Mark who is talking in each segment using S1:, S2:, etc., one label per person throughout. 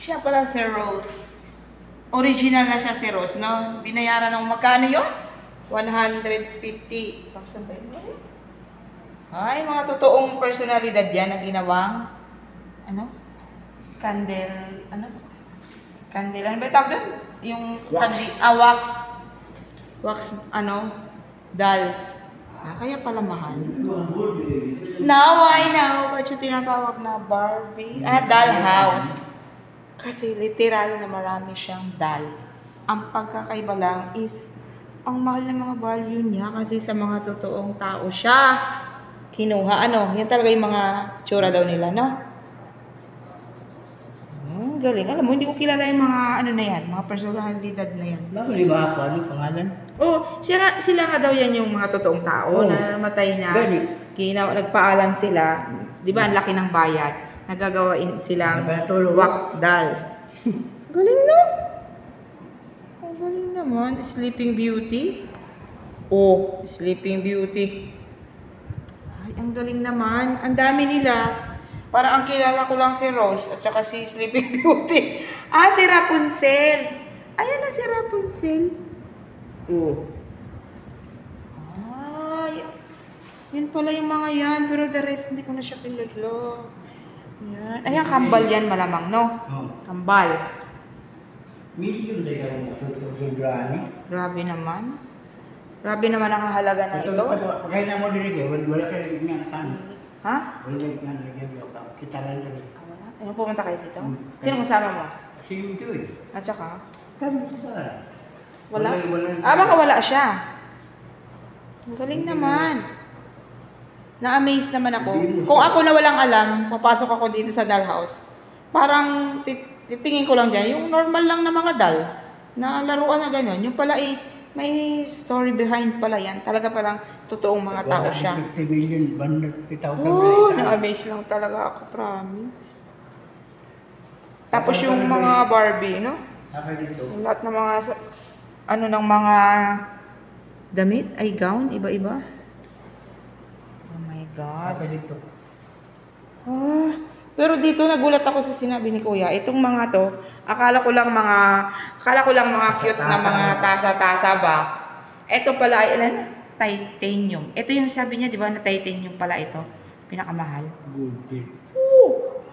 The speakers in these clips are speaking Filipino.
S1: Siya pala si Rose. Original na siya si Rose, no? Binayaran ng magkano yun? 150,000 ba yun? Ay, mga totoong personalidad yan na ginawang, ano? Candle, ano? Candle, ano ba yung tawag doon? Yung wax. Wax, ano? Doll. Kaya pala mahal. Now I know ba't siya tinatawag na Barbie? Dollhouse. Kasi literal na marami siyang doll. Ang pagkakaiba lang is, ang mahal ng mga value niya kasi sa mga totoong tao siya kinuha. Ano? Yan talaga yung mga tsura daw nila, no? Galing. Alam mo, hindi ko kilala yung mga ano na yan, mga personalidad na yan.
S2: Di ba ako? Ano pangalan?
S1: Sila nga daw yan yung mga totoong tao na namatay na. Nagpaalam sila. Di ba, ang laki ng bayad. Nagagawain silang wax doll. Galing, no? Ang galing naman. Sleeping Beauty. Sleeping Beauty. Ay, ang galing naman. Ang dami nila. Parang ang kilala ko lang si Rose at saka si Sleeping Beauty. Si Rapunzel. Ayan na si Rapunzel. Yun pala yung mga yan. Pero the rest, hindi ko na siya kilala. Yan. Ayan, kambal yan malamang, no? Kambal.
S2: Million na yung sobrani.
S1: Grabe naman. Grabe naman ang halaga na ito.
S2: Pagkain na mo din wala kayo nga na sana.
S1: Ha?
S2: Wala nga na kita lang din.
S1: Ano pumunta kayo dito? Sino kasama mo?
S2: Si Joy.
S1: At saka?
S2: Wala.
S1: Baka wala siya. Ang galing naman. Na-amaze naman ako. Kung ako na walang alam, papasok ako dito sa dollhouse. Parang titingin ko lang dyan, yung normal lang na mga doll na laruan na gano'n. Yung pala may story behind pala yan. Talaga parang totoong mga tao siya.
S2: 50 million, 150,000.
S1: Na-amaze lang talaga ako, promise. Tapos yung mga Barbie, no? Lahat ng mga, ng mga damit, ay gown, iba-iba. Oh my God. Pero dito nagulat ako sa sinabi ni Kuya. Itong mga to, akala ko lang mga cute na mga tasa-tasa ba. Ito pala ay titanium. Ito yung sabi niya, di ba, na titanium pala ito. Pinakamahal.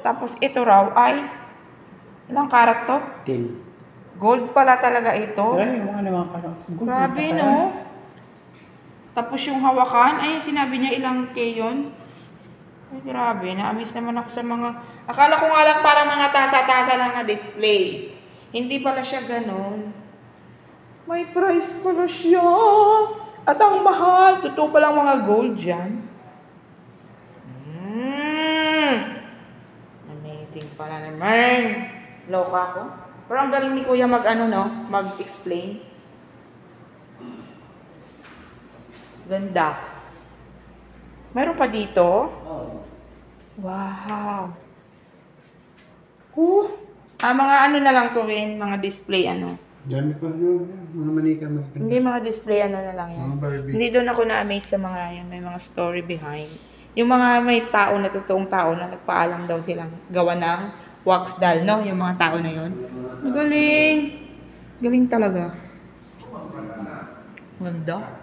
S1: Tapos ito raw ay ilang karat to?
S2: 10.
S1: Gold pala talaga ito.
S2: Grabe,
S1: no? Tapos yung hawakan, ay sinabi niya ilang K yun. Ay, grabe, na-amaze naman ako sa mga... Akala ko nga lang parang mga tasa-tasa lang na display. Hindi pala siya ganun. May price pala siya. At ang mahal. Totoo palang mga gold dyan. Amazing pala naman. Loka ako. Pero ang galing ni Kuya mag-explain. Ganda. Meron pa dito? Wow. Mga na lang to rin, mga display
S2: Dami pa mga manika.
S1: Hindi, mga display na lang yan. Hindi doon ako na-amaze sa mga yan, may mga story behind. Yung mga may tao na totoong tao na nagpaalam daw silang gawa ng wax doll, no? Yung mga tao na yun. Galing. Galing talaga. Ganda.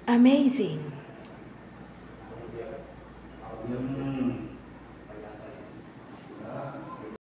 S1: Amazing.